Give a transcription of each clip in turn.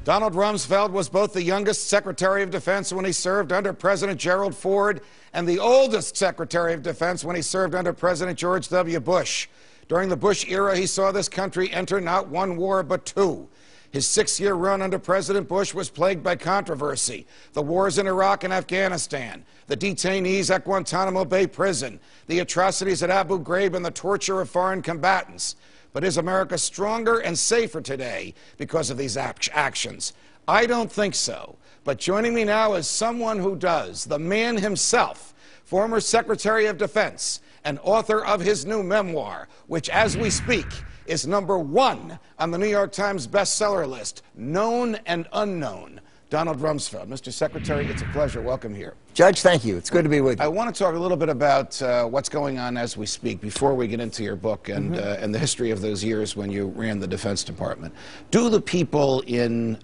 Donald Rumsfeld was both the youngest Secretary of Defense when he served under President Gerald Ford and the oldest Secretary of Defense when he served under President George W. Bush. During the Bush era, he saw this country enter not one war but two. His 6-year run under President Bush was plagued by controversy. The wars in Iraq and Afghanistan, the detainees at Guantanamo Bay Prison, the atrocities at Abu Ghraib, and the torture of foreign combatants. But is America stronger and safer today because of these actions? I don't think so. But joining me now is someone who does, the man himself, former Secretary of Defense and author of his new memoir, which as we speak is #1 on the New York Times bestseller list, Known and Unknown. Donald Rumsfeld. Mr. Secretary, it's a pleasure. Welcome here. Judge, thank you. It's good to be with you. I want to talk a little bit about what's going on as we speak before we get into your book and the history of those years when you ran the Defense Department. Do the people in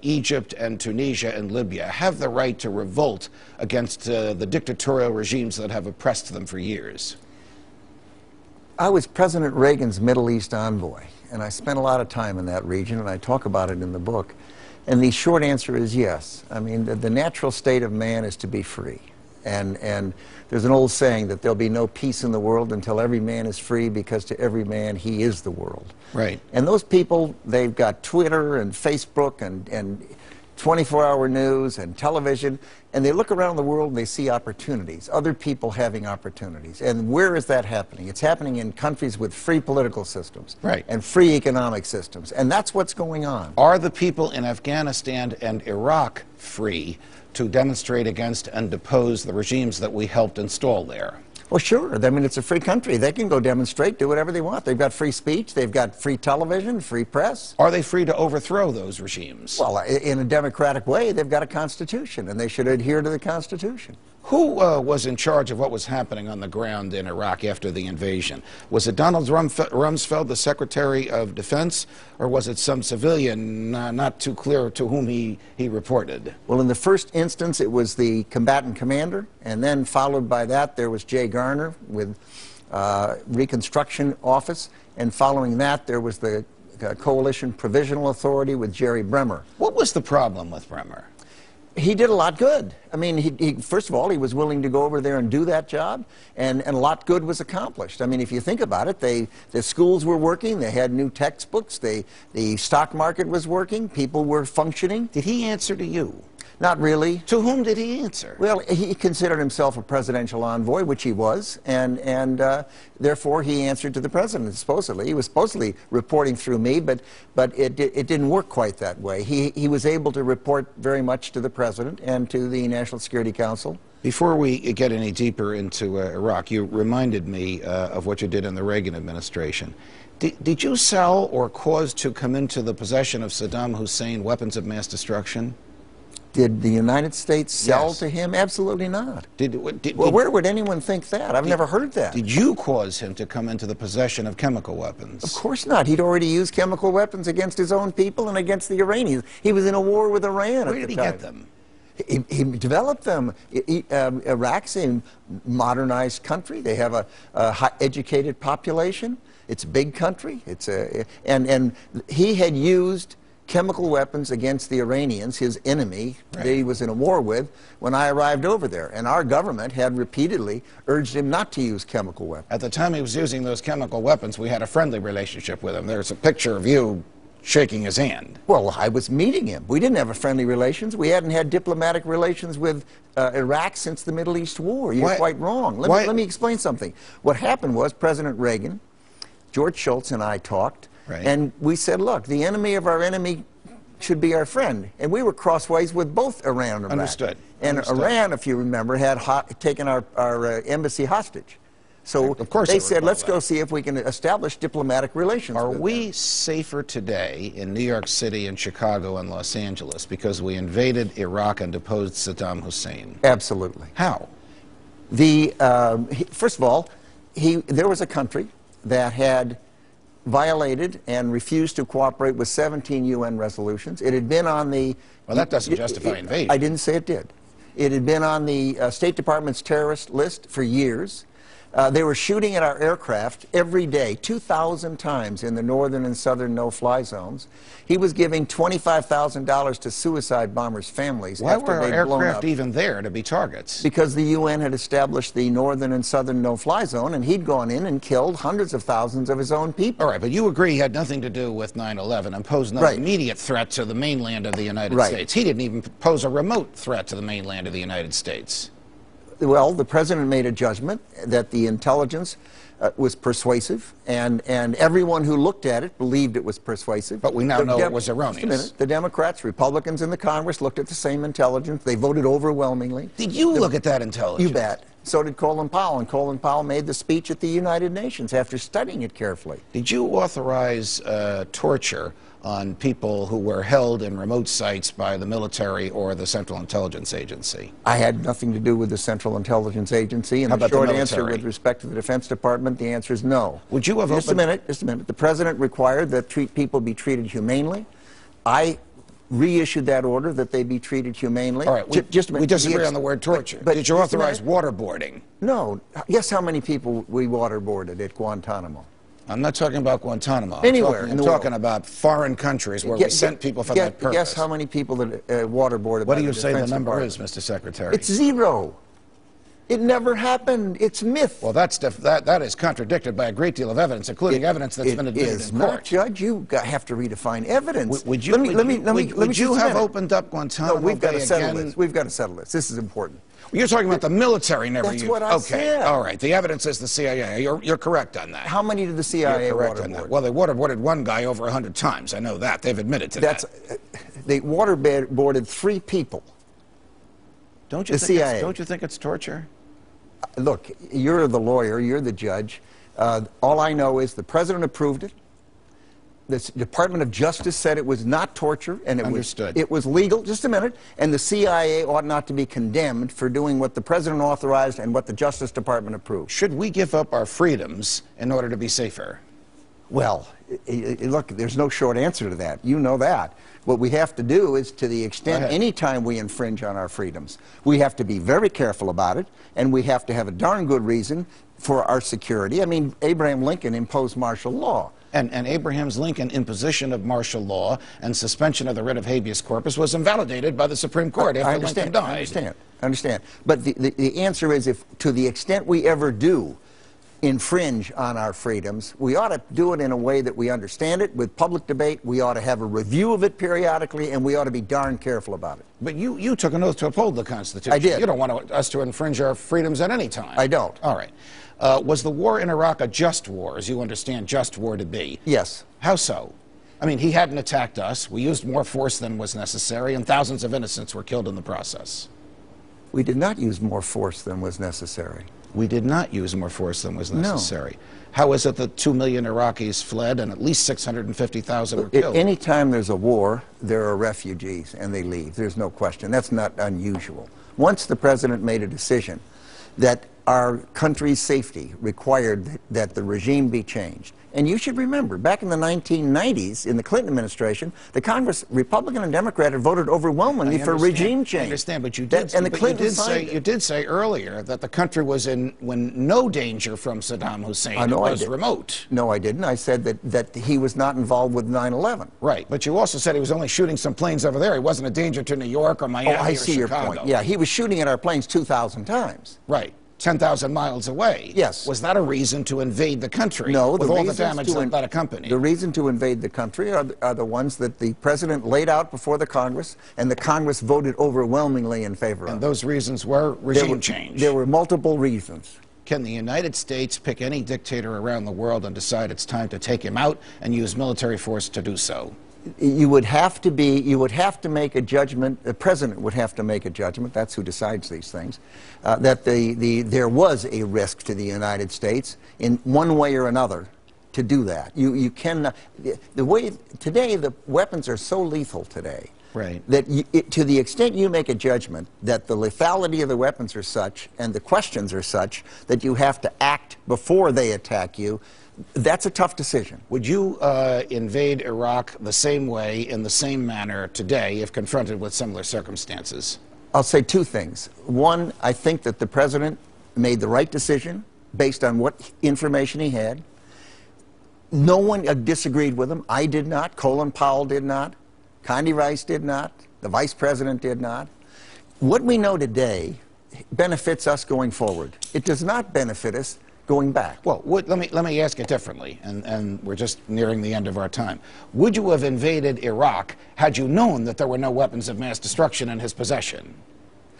Egypt and Tunisia and Libya have the right to revolt against the dictatorial regimes that have oppressed them for years? I was President Reagan's Middle East envoy, and I spent a lot of time in that region, and I talk about it in the book. And the short answer is yes. I mean, the natural state of man is to be free. And there's an old saying that there'll be no peace in the world until every man is free, because to every man he is the world. Right. And those people, they've got Twitter and Facebook and 24-hour news and television, and they look around the world and they see opportunities, other people having opportunities. And where is that happening? It's happening in countries with free political systems, right, and free economic systems, and that's what's going on. Are the people in Afghanistan and Iraq free to demonstrate against and depose the regimes that we helped install there? Well, sure. I mean, it's a free country. They can go demonstrate, do whatever they want. They've got free speech. They've got free television, free press. Are they free to overthrow those regimes? Well, in a democratic way, they've got a constitution, and they should adhere to the Constitution. Who was in charge of what was happening on the ground in Iraq after the invasion? Was it Donald Rumsfeld, the Secretary of Defense, or was it some civilian, not too clear to whom he reported? Well, in the first instance, it was the combatant commander, and then followed by that, there was Jay Garner with Reconstruction Office, and following that, there was the Coalition Provisional Authority with Jerry Bremer. What was the problem with Bremer? He did a lot good. I mean, first of all, he was willing to go over there and do that job, and a lot good was accomplished. I mean, if you think about it, the schools were working, they had new textbooks, the stock market was working, people were functioning. Did he answer to you? Not really. To whom did he answer? Well, he considered himself a presidential envoy, which he was, and therefore he answered to the president, supposedly. He was supposedly reporting through me, but it didn't work quite that way. He was able to report very much to the president and to the National Security Council. Before we get any deeper into Iraq, you reminded me of what you did in the Reagan administration. Did you sell or cause to come into the possession of Saddam Hussein weapons of mass destruction? Did the United States sell to him? Absolutely not. Well, where would anyone think that? I've never heard that. Did you cause him to come into the possession of chemical weapons? Of course not. He'd already used chemical weapons against his own people and against the Iranians. He was in a war with Iran at the time. Where did he get them? He developed them. Iraq's a modernized country. They have a high educated population. It's a big country. And he had used chemical weapons against the Iranians, his enemy, that he was in a war with, when I arrived over there. And our government had repeatedly urged him not to use chemical weapons. At the time he was using those chemical weapons, we had a friendly relationship with him. There's a picture of you shaking his hand. Well, I was meeting him. We didn't have a friendly relations. We hadn't had diplomatic relations with Iraq since the Middle East War. You're quite wrong. Let me explain something. What happened was President Reagan, George Shultz, and I talked. Right. And we said, look, the enemy of our enemy should be our friend. And we were crossways with both Iran and Iraq. Understood. And Iran, if you remember, had taken our embassy hostage. So of course they said, let's go see if we can establish diplomatic relations with them. Are we safer today in New York City and Chicago and Los Angeles because we invaded Iraq and deposed Saddam Hussein? Absolutely. How? First of all, there was a country that had violated and refused to cooperate with 17 UN resolutions. It had been on the... Well, that doesn't justify invasion. I didn't say it did. It had been on the State Department's terrorist list for years. They were shooting at our aircraft every day, 2,000 times in the northern and southern no-fly zones. He was giving $25,000 to suicide bombers' families Why after were our they'd blown aircraft up. even there to be targets? Because the UN had established the northern and southern no-fly zone, and he'd gone in and killed hundreds of thousands of his own people. All right, but you agree he had nothing to do with 9/11 and posed no immediate threat to the mainland of the United States. He didn't even pose a remote threat to the mainland of the United States. Well, the president made a judgment that the intelligence was persuasive, and everyone who looked at it believed it was persuasive. But we now know it was erroneous. Just a minute. The Democrats, Republicans in the Congress looked at the same intelligence. They voted overwhelmingly. Did you look at that intelligence? You bet. So did Colin Powell, and Colin Powell made the speech at the United Nations after studying it carefully. Did you authorize torture on people who were held in remote sites by the military or the Central Intelligence Agency? I had nothing to do with the Central Intelligence Agency, and the short answer with respect to the Defense Department, the answer is no. Would you have Just a minute. The president required that people be treated humanely. I reissued that order that they be treated humanely. All right, just a minute. We disagree on the word torture. But did you authorize waterboarding? No. Guess how many people we waterboarded at Guantanamo? I'm not talking about Guantanamo. Anywhere I'm talking about foreign countries where we sent people for that purpose. Guess how many people that waterboarded? What do you say the number is, Mr. Secretary? It's zero. It never happened. It's myth. Well, that is contradicted by a great deal of evidence, including evidence that's been admitted in court. Judge, you have to redefine evidence. Would you have opened up Guantanamo? No, we've got to settle this. We've got to settle this. This is important. You're talking about the military never used. That's what I said. All right. The evidence is the CIA. You're correct on that. How many did the CIA waterboard? Well, they waterboarded one guy over 100 times. I know that. They've admitted to that. They waterboarded 3 people. Don't you think it's torture? Look, you're the lawyer. You're the judge. All I know is the president approved it. The Department of Justice said it was not torture, and it was legal. Just a minute. And the CIA ought not to be condemned for doing what the president authorized and what the Justice Department approved. Should we give up our freedoms in order to be safer? Well, look, there's no short answer to that. You know that. What we have to do is, to the extent any time we infringe on our freedoms, we have to be very careful about it, and we have to have a darn good reason for our security. I mean, Abraham Lincoln imposed martial law. And Abraham Lincoln's imposition of martial law and suspension of the writ of habeas corpus was invalidated by the Supreme Court after Lincoln died. I understand. But the answer is, if to the extent we ever do infringe on our freedoms, we ought to do it in a way that we understand it, with public debate. We ought to have a review of it periodically, and we ought to be darn careful about it. But you took an oath to uphold the Constitution. I did. You don't want us to infringe our freedoms at any time. I don't. All right. Was the war in Iraq a just war, as you understand just war to be? Yes. How so? I mean, he hadn't attacked us. We used more force than was necessary, and thousands of innocents were killed in the process. We did not use more force than was necessary. We did not use more force than was necessary. No. How is it that 2 million Iraqis fled and at least 650,000 were killed? Any time there's a war, there are refugees, and they leave. There's no question. That's not unusual. Once the president made a decision that our country's safety required that the regime be changed. And you should remember, back in the 1990s, in the Clinton administration, the Congress, Republican and Democrat, had voted overwhelmingly for regime change. I understand, but you did say earlier that the country was in no danger from Saddam Hussein. It was remote. No, I didn't. I said that he was not involved with 9/11. Right, but you also said he was only shooting some planes over there. He wasn't a danger to New York or Miami or Chicago. Oh, I see your point. Yeah, he was shooting at our planes 2,000 times. Right. 10,000 miles away. Yes. Was that a reason to invade the country? No. With all the damage that accompanied? The reason to invade the country are the ones that the president laid out before the Congress, and the Congress voted overwhelmingly in favor of. And those reasons were regime change? There were multiple reasons. Can the United States pick any dictator around the world and decide it's time to take him out and use military force to do so? You would have to make a judgment, the president would have to make a judgment, that's who decides these things, that there was a risk to the United States in one way or another to do that. You cannot, today the weapons are so lethal today. Right. That to the extent you make a judgment that the lethality of the weapons are such and the questions are such that you have to act before they attack you, that's a tough decision. Would you invade Iraq the same way, in the same manner today, if confronted with similar circumstances? I'll say 2 things. One, I think that the president made the right decision based on what information he had. No one disagreed with him. I did not. Colin Powell did not. Condi Rice did not. The Vice President did not. What we know today benefits us going forward. It does not benefit us going back. Well, let me ask it differently, and we're just nearing the end of our time. Would you have invaded Iraq had you known that there were no weapons of mass destruction in his possession?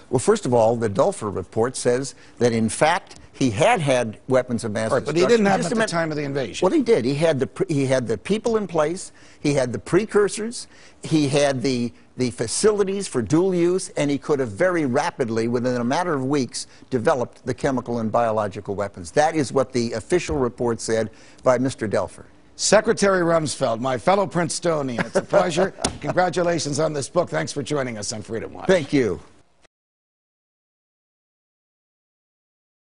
Well, first of all, the Dulfer report says that, in fact, he had weapons of mass destruction. But he didn't have them at the time of the invasion. Well, he did. He had the people in place. He had the precursors. He had the facilities for dual use, and he could have very rapidly, within a matter of weeks, developed the chemical and biological weapons. That is what the official report said by Mr. Dulfer. Secretary Rumsfeld, my fellow Princetonian, it's a pleasure. Congratulations on this book. Thanks for joining us on Freedom Watch. Thank you.